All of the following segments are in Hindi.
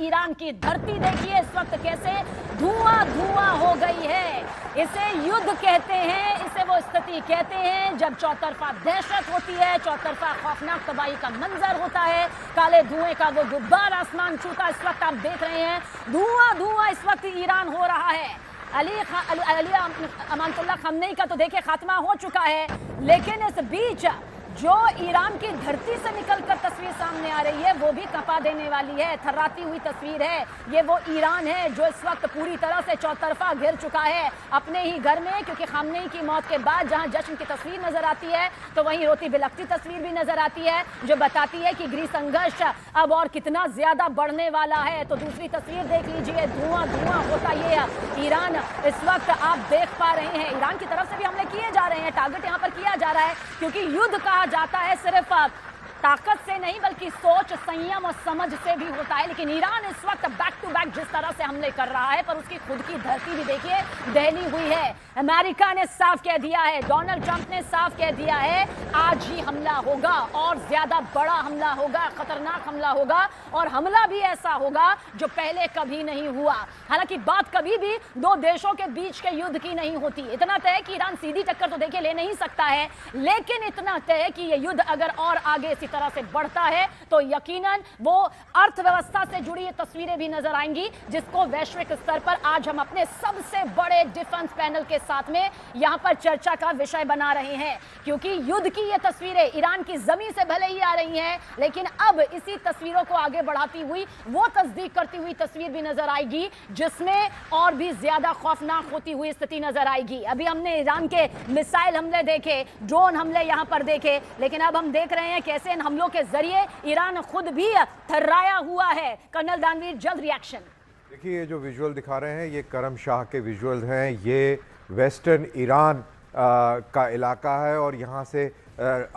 ईरान की धरती देखिए इस वक्त कैसे धुआं धुआं हो गई है। इसे युद्ध कहते हैं, इसे वो स्थिति कहते हैं जब चौतरफा दहशत होती है, चौतरफा खौफनाक तबाही का मंजर होता है, काले धुएं का वो गुब्बार आसमान छूता। इस वक्त आप देख रहे हैं धुआं धुआं इस वक्त ईरान हो रहा है। अली अमानतुल्लाह खमनेई का तो देखिए खात्मा हो चुका है, लेकिन इस बीच जो ईरान की धरती से निकलकर तस्वीर सामने आ रही है वो भी कपा देने वाली है, थर्राती हुई तस्वीर है। ये वो ईरान है जो इस वक्त पूरी तरह से चौतरफा घिर चुका है अपने ही घर में, क्योंकि खामनेई की मौत के बाद जहां जश्न की तस्वीर नजर आती है तो वहीं रोती बिलखती तस्वीर भी नजर आती है जो बताती है कि गृह संघर्ष अब और कितना ज्यादा बढ़ने वाला है। तो दूसरी तस्वीर देख लीजिए, धुआं धुआं होता ये ईरान इस वक्त आप देख पा रहे हैं। ईरान की तरफ से भी हमले किए जा रहे हैं, टारगेट यहाँ पर किया जा रहा है, क्योंकि युद्ध कहा जाता है सिर्फ ताकत से नहीं बल्कि सोच, संयम और समझ से भी होता है। लेकिन ईरान इस वक्त बैक टू बैक जिस तरह से हमले कर रहा है, पर उसकी खुद की धरती भी देखिए दहली हुई है। अमेरिका ने साफ कह दिया है, डोनाल्ड ट्रंप ने साफ कह दिया है, आज ही हमला होगा और ज्यादा बड़ा हमला होगा, खतरनाक हमला होगा, और हमला भी ऐसा होगा जो पहले कभी नहीं हुआ। हालांकि बात कभी भी दो देशों के बीच के युद्ध की नहीं होती। इतना तय कि ईरान सीधी टक्कर तो देखिए ले नहीं सकता है, लेकिन इतना तय कि यह युद्ध अगर और आगे इसी तरह से बढ़ता है तो यकीनन वो अर्थव्यवस्था से जुड़ी ये तस्वीरें भी नजर आएंगी, जिसको वैश्विक स्तर पर आज हम अपने सबसे बड़े डिफेंस पैनल के साथ में यहां पर चर्चा का विषय बना रहे हैं। क्योंकि युद्ध की ये तस्वीरें ईरान की जमीन से भले ही आ रही हैं, लेकिन अब इसी तस्वीरों को आगे बढ़ाती हुई वो तस्दीक करती हुई तस्वीर भी नजर आएगी जिसमें और भी ज्यादा खौफनाक होती हुई स्थिति नजर आएगी। अभी हमने ईरान के मिसाइल हमले देखे, ड्रोन हमले यहां पर देखे, लेकिन अब हम देख रहे हैं कैसे इन हमलों के जरिए ईरान खुद भी थर्राया हुआ है। कर्नल दानवीर, जल्द रिएक्शन। देखिए, ये जो विजुअल दिखा रहे हैं ये करम शाह के विजुअल हैं। ये वेस्टर्न ईरान का इलाका है और यहाँ से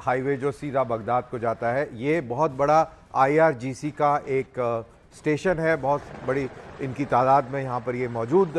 हाईवे जो सीधा बगदाद को जाता है, ये बहुत बड़ा IRGC का एक स्टेशन है। बहुत बड़ी इनकी तादाद में यहाँ पर ये मौजूद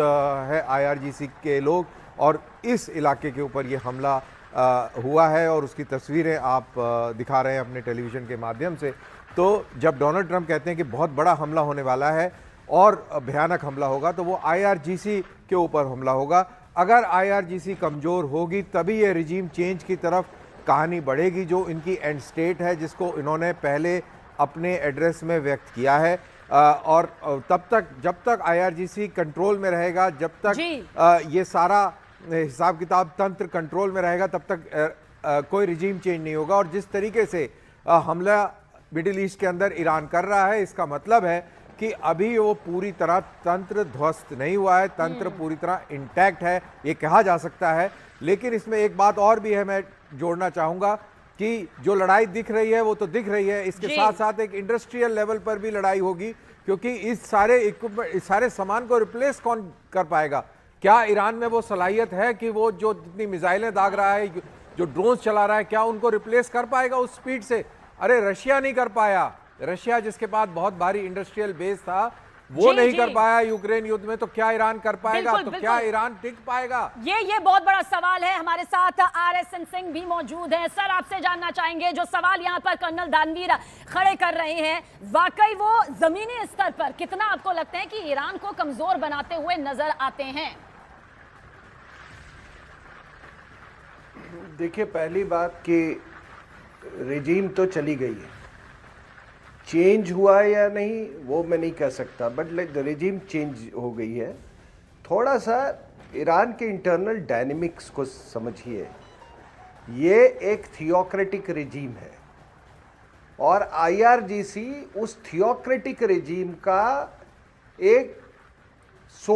है IRGC के लोग, और इस इलाके के ऊपर ये हमला हुआ है और उसकी तस्वीरें आप दिखा रहे हैं अपने टेलीविज़न के माध्यम से। तो जब डोनाल्ड ट्रंप कहते हैं कि बहुत बड़ा हमला होने वाला है और भयानक हमला होगा, तो वो IRGC के ऊपर हमला होगा। अगर IRGC कमज़ोर होगी तभी ये रिजीम चेंज की तरफ कहानी बढ़ेगी, जो इनकी एंड स्टेट है, जिसको इन्होंने पहले अपने एड्रेस में व्यक्त किया है। और तब तक, जब तक IRGC कंट्रोल में रहेगा, जब तक ये सारा हिसाब किताब तंत्र कंट्रोल में रहेगा, तब तक कोई रिजीम चेंज नहीं होगा। और जिस तरीके से हमला मिडिल ईस्ट के अंदर ईरान कर रहा है, इसका मतलब है कि अभी वो पूरी तरह तंत्र ध्वस्त नहीं हुआ है, तंत्र पूरी तरह इंटैक्ट है, ये कहा जा सकता है। लेकिन इसमें एक बात और भी है, मैं जोड़ना चाहूँगा कि जो लड़ाई दिख रही है वो तो दिख रही है, इसके साथ साथ एक इंडस्ट्रियल लेवल पर भी लड़ाई होगी, क्योंकि इस सारे इक्विपमेंट, इस सारे सामान को रिप्लेस कौन कर पाएगा? क्या ईरान में वो सलाहियत है कि वो जो जितनी मिसाइलें दाग रहा है, जो ड्रोन चला रहा है, क्या उनको रिप्लेस कर पाएगा उस स्पीड से? अरे रशिया नहीं कर पाया। रशिया जिसके पास बहुत भारी इंडस्ट्रियल बेस था, वो नहीं कर पाया यूक्रेन युद्ध में, तो क्या ईरान कर पाएगा? तो क्या ईरान टिक पाएगा? ये बहुत बड़ा सवाल है। हमारे साथ RSN सिंह भी मौजूद हैं। सर, आपसे जानना चाहेंगे, जो सवाल यहाँ पर कर्नल दानवीर खड़े कर रहे हैं, वाकई वो जमीनी स्तर पर कितना आपको लगता है कि ईरान को कमजोर बनाते हुए नजर आते हैं? देखिए, पहली बात कि रेजीम तो चली गई है, चेंज हुआ है या नहीं वो मैं नहीं कह सकता, बट द रेजीम चेंज हो गई है। थोड़ा सा ईरान के इंटरनल डायनेमिक्स को समझिए। ये एक थियोक्रेटिक रेजीम है और IRGC उस थियोक्रेटिक रेजीम का एक